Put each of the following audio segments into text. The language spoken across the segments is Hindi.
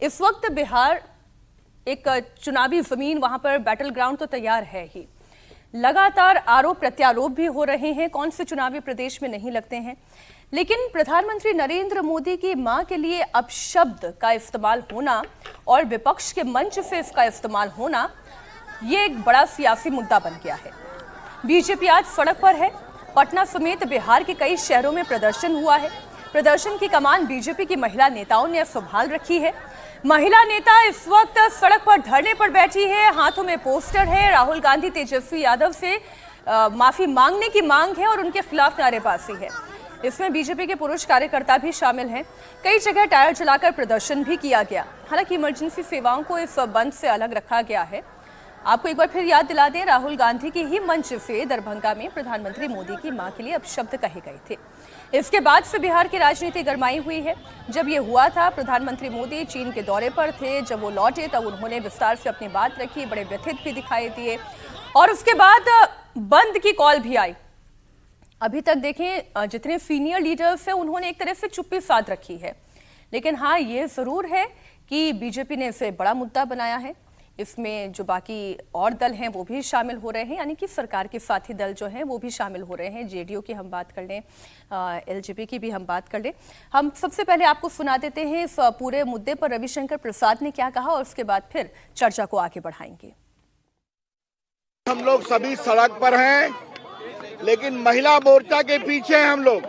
इस वक्त बिहार एक चुनावी जमीन, वहां पर बैटल ग्राउंड तो तैयार है ही। लगातार आरोप प्रत्यारोप भी हो रहे हैं, कौन से चुनावी प्रदेश में नहीं लगते हैं। लेकिन प्रधानमंत्री नरेंद्र मोदी की मां के लिए अपशब्द का इस्तेमाल होना और विपक्ष के मंच से इसका इस्तेमाल होना, ये एक बड़ा सियासी मुद्दा बन गया है। बीजेपी आज सड़क पर है। पटना समेत बिहार के कई शहरों में प्रदर्शन हुआ है। प्रदर्शन की कमान बीजेपी की महिला नेताओं ने संभाल रखी है। महिला नेता इस वक्त सड़क पर धरने पर बैठी है, हाथों में पोस्टर है। राहुल गांधी, तेजस्वी यादव से माफी मांगने की मांग है और उनके खिलाफ नारेबाजी है। इसमें बीजेपी के पुरुष कार्यकर्ता भी शामिल हैं। कई जगह टायर जलाकर प्रदर्शन भी किया गया। हालांकि इमरजेंसी सेवाओं को इस बंद से अलग रखा गया है। आपको एक बार फिर याद दिला दें, राहुल गांधी की ही मंच से दरभंगा में प्रधानमंत्री मोदी की मां के लिए अपशब्द कहे गए थे। इसके बाद से बिहार की राजनीति गरमाई हुई है। जब ये हुआ था, प्रधानमंत्री मोदी चीन के दौरे पर थे। जब वो लौटे तब उन्होंने विस्तार से अपनी बात रखी, बड़े व्यथित भी दिखाई दिए और उसके बाद बंद की कॉल भी आई। अभी तक देखें, जितने सीनियर लीडर्स हैं उन्होंने एक तरह से चुप्पी साध रखी है। लेकिन हाँ, ये जरूर है कि बीजेपी ने इसे बड़ा मुद्दा बनाया है। इसमें जो बाकी और दल हैं वो भी शामिल हो रहे हैं, यानी कि सरकार के साथी दल जो हैं वो भी शामिल हो रहे हैं। जेडीयू की हम बात कर लें, एलजेपी की भी हम बात कर लें। हम सबसे पहले आपको सुना देते हैं इस पूरे मुद्दे पर रविशंकर प्रसाद ने क्या कहा और उसके बाद फिर चर्चा को आगे बढ़ाएंगे। हम लोग सभी सड़क पर हैं, लेकिन महिला मोर्चा के पीछे हैं हम लोग।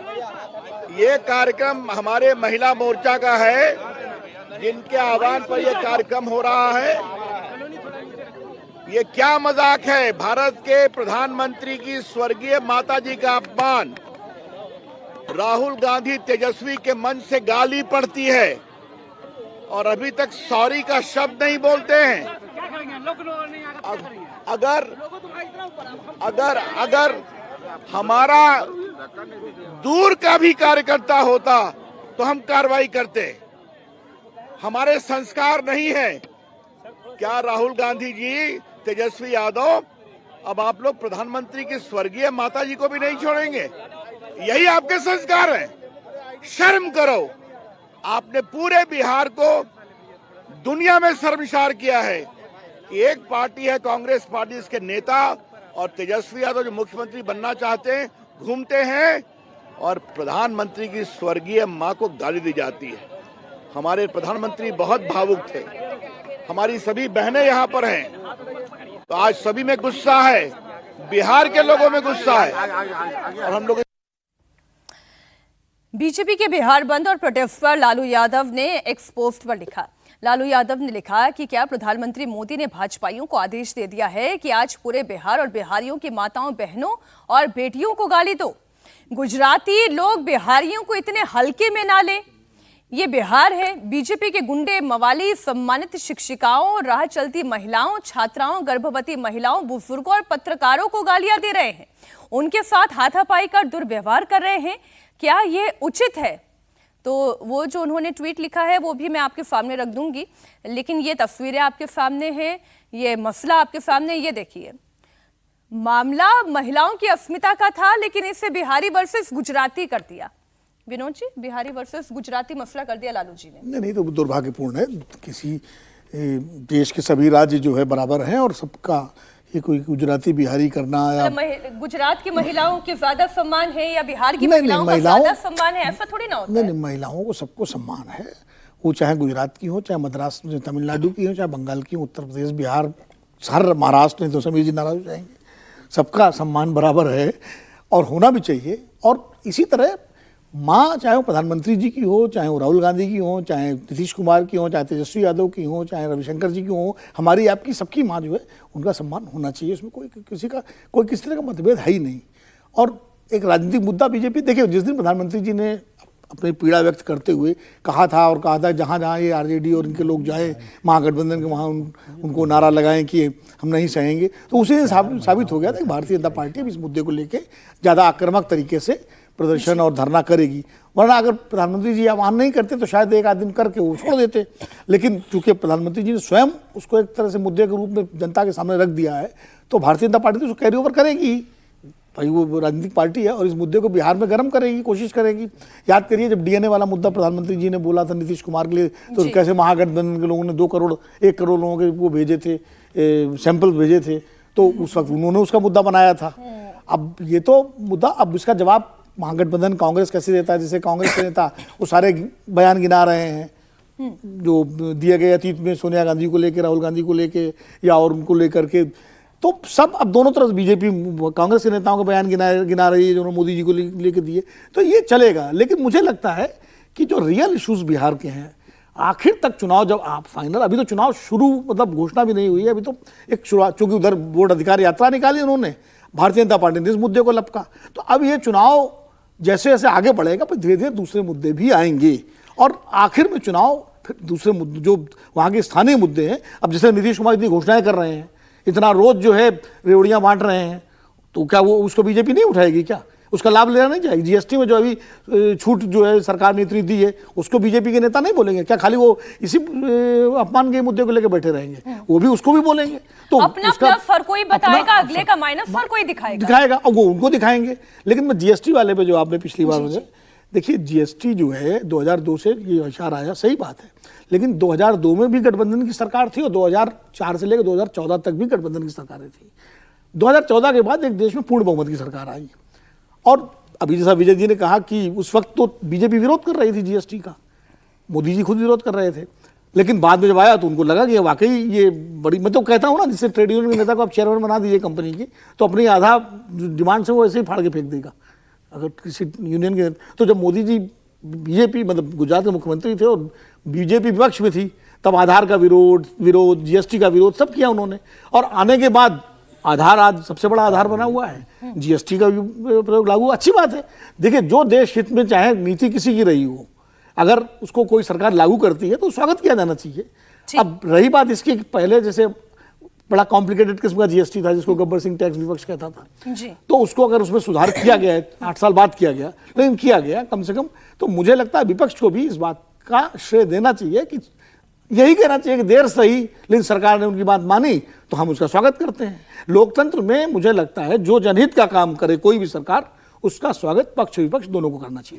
ये कार्यक्रम हमारे महिला मोर्चा का है, जिनके आह्वान पर यह कार्यक्रम हो रहा है। ये क्या मजाक है? भारत के प्रधानमंत्री की स्वर्गीय माताजी का अपमान, राहुल गांधी तेजस्वी के मन से गाली पड़ती है और अभी तक सॉरी का शब्द नहीं बोलते हैं। अगर हमारा दूर का भी कार्यकर्ता होता तो हम कार्रवाई करते। हमारे संस्कार नहीं है। क्या राहुल गांधी जी, तेजस्वी यादव, अब आप लोग प्रधानमंत्री की स्वर्गीय माताजी को भी नहीं छोड़ेंगे? यही आपके संस्कार हैं? शर्म करो। आपने पूरे बिहार को दुनिया में शर्मसार किया है कि एक पार्टी है कांग्रेस पार्टी, इसके नेता और तेजस्वी यादव जो मुख्यमंत्री बनना चाहते हैं, घूमते हैं और प्रधानमंत्री की स्वर्गीय मां को गाली दी जाती है। हमारे प्रधानमंत्री बहुत भावुक थे। हमारी सभी बहनें यहाँ पर हैं, तो आज सभी में गुस्सा है, बिहार के लोगों में गुस्सा है। और हम लोग बीजेपी के बिहार बंद और प्रोटेस्ट पर लालू यादव ने एक्स पोस्ट पर लिखा। लालू यादव ने लिखा कि क्या प्रधानमंत्री मोदी ने भाजपाइयों को आदेश दे दिया है कि आज पूरे बिहार और बिहारियों की माताओं, बहनों और बेटियों को गाली दो। गुजराती लोग बिहारियों को इतने हल्के में ना लें। ये बिहार है। बीजेपी के गुंडे, मवाली, सम्मानित शिक्षिकाओं, राह चलती महिलाओं, छात्राओं, गर्भवती महिलाओं, बुजुर्गों और पत्रकारों को गालियां दे रहे हैं। उनके साथ हाथापाई कर दुर्व्यवहार कर रहे हैं। क्या ये उचित है? तो वो जो उन्होंने ट्वीट लिखा है वो भी मैं आपके सामने रख दूंगी, लेकिन ये तस्वीरें आपके सामने हैं, ये मसला आपके सामने। ये देखिए, मामला महिलाओं की अस्मिता का था, लेकिन इसे बिहारी वर्सेस गुजराती कर दिया। विनोद जी, बिहारी वर्सेस गुजराती मसला कर दिया लालू जी ने। नहीं, तो दुर्भाग्यपूर्ण है। किसी देश के सभी राज्य जो है बराबर हैं और सबका ये कोई गुजराती बिहारी करना या गुजरात की महिलाओं की ज्यादा सम्मान है या बिहार की महिलाओं का ज्यादा सम्मान है, ऐसा थोड़ी ना होता है। नहीं, महिलाओं को सबको सम्मान है। वो चाहे गुजरात की हो, चाहे मद्रास, तमिलनाडु की हो, चाहे बंगाल की हो, उत्तर प्रदेश, बिहार, हर महाराष्ट्र नहीं तो समीर जी नाराज हो जाएंगे। सबका सम्मान बराबर है और होना भी चाहिए। और इसी तरह माँ, चाहे वो प्रधानमंत्री जी की हो, चाहे वो राहुल गांधी की हो, चाहे नीतीश कुमार की हो, चाहे तेजस्वी यादव की हो, चाहे रविशंकर जी की हो, हमारी आपकी सबकी माँ जो है उनका सम्मान होना चाहिए। उसमें कोई किसी तरह का मतभेद है ही नहीं। और एक राजनीतिक मुद्दा बीजेपी, देखिए, जिस दिन प्रधानमंत्री जी ने अपनी पीड़ा व्यक्त करते हुए कहा था जहाँ जहाँ ये आरजेडी और इनके लोग जाए महागठबंधन के, वहाँ उनको नारा लगाएं कि हम नहीं सहेंगे, तो उसी दिन साबित हो गया था कि भारतीय जनता पार्टी अब इस मुद्दे को लेकर ज़्यादा आक्रामक तरीके से प्रदर्शन और धरना करेगी। वरना अगर प्रधानमंत्री जी आह्वान नहीं करते तो शायद एक आध दिन करके वो छोड़ देते। लेकिन चूंकि प्रधानमंत्री जी ने स्वयं उसको एक तरह से मुद्दे के रूप में जनता के सामने रख दिया है, तो भारतीय जनता पार्टी तो उसको कैरी ओवर करेगी। भाई वो राजनीतिक पार्टी है और इस मुद्दे को बिहार में गर्म करेगी, कोशिश करेगी। याद करिए जब डीएनए वाला मुद्दा प्रधानमंत्री जी ने बोला था नीतीश कुमार के लिए, तो कैसे महागठबंधन के लोगों ने 1 करोड़ लोगों के वो भेजे थे, सैंपल भेजे थे, तो उस वक्त उन्होंने उसका मुद्दा बनाया था। अब ये तो मुद्दा, अब इसका जवाब महागठबंधन कांग्रेस कैसे देता है, जैसे कांग्रेस के नेता वो सारे बयान गिना रहे हैं जो दिए गए अतीत में सोनिया गांधी को लेके, राहुल गांधी को लेके या और उनको लेकर के, तो सब अब दोनों तरफ बीजेपी कांग्रेस के नेताओं के बयान गिना रही है जो उन्होंने मोदी जी को लेके दिए, तो ये चलेगा। लेकिन मुझे लगता है कि जो रियल इश्यूज बिहार के हैं, आखिर तक चुनाव जब आप फाइनल, अभी तो चुनाव शुरू मतलब घोषणा भी नहीं हुई है, अभी तो एक शुरुआत, चूंकि उधर बोर्ड अधिकार यात्रा निकाली उन्होंने, भारतीय जनता पार्टी ने इस मुद्दे को लपका, तो अब ये चुनाव जैसे जैसे आगे बढ़ेगा फिर धीरे धीरे दूसरे मुद्दे भी आएंगे और आखिर में चुनाव फिर दूसरे मुद्दे जो वहाँ के स्थानीय मुद्दे हैं। अब जैसे नीतीश कुमार इतनी घोषणाएं कर रहे हैं, इतना रोज जो है रेवड़ियाँ बांट रहे हैं, तो क्या वो उसको बीजेपी नहीं उठाएगी क्या? उसका लाभ लेना नहीं चाहेगी? जीएसटी में जो अभी छूट जो है सरकार ने इतनी दी है, उसको बीजेपी के नेता नहीं बोलेंगे क्या? खाली वो इसी अपमान के मुद्दे को लेकर बैठे रहेंगे? वो भी उसको भी बोलेंगे। तो अपना प्लस फर कोई बताएगा, अगले का माइनस फर कोई दिखाएगा और वो उनको दिखाएंगे। लेकिन मैं जीएसटी वाले पे जो आपने पिछली बार मुझे देखिए, जीएसटी जो है 2002 से ये इशारा आया, सही बात है, लेकिन 2002 में भी गठबंधन की सरकार थी और 2004 से लेकर 2014 तक भी गठबंधन की सरकारें थी। 2014 के बाद एक देश में पूर्ण बहुमत की सरकार आई और अभी जैसा विजय जी ने कहा कि उस वक्त तो बीजेपी विरोध कर रही थी जीएसटी का, मोदी जी खुद विरोध कर रहे थे, लेकिन बाद में जब आया तो उनको लगा कि वाकई ये बड़ी, मैं तो कहता हूँ ना, जिससे ट्रेड यूनियन के नेता को आप चेयरमैन बना दीजिए कंपनी की, तो अपनी आधा डिमांड से वो ऐसे ही फाड़ के फेंक देगा अगर किसी यूनियन के। तो जब मोदी जी बीजेपी मतलब गुजरात के मुख्यमंत्री थे और बीजेपी विपक्ष में थी, तब आधार का विरोध, जीएसटी का विरोध सब किया उन्होंने, और आने के बाद आधार आज सबसे बड़ा आधार बना हुआ है, जीएसटी का प्रयोग लागू, अच्छी बात है। देखिए, जो देश हित में चाहे नीति किसी की रही हो, अगर उसको कोई सरकार लागू करती है तो स्वागत किया जाना चाहिए। अब रही बात इसकी, पहले जैसे बड़ा कॉम्प्लिकेटेड किस्म का जीएसटी था जिसको गब्बर सिंह टैक्स विपक्ष कहता था, तो उसको अगर उसमें सुधार किया गया है, 8 साल बाद किया गया, लेकिन किया गया कम से कम, तो मुझे लगता है विपक्ष को भी इस बात का श्रेय देना चाहिए कि यही कहना चाहिए कि देर सही लेकिन सरकार ने उनकी बात मानी तो हम उसका स्वागत करते हैं। लोकतंत्र में मुझे लगता है जो जनहित का काम करे कोई भी सरकार, उसका स्वागत पक्ष विपक्ष दोनों को करना चाहिए।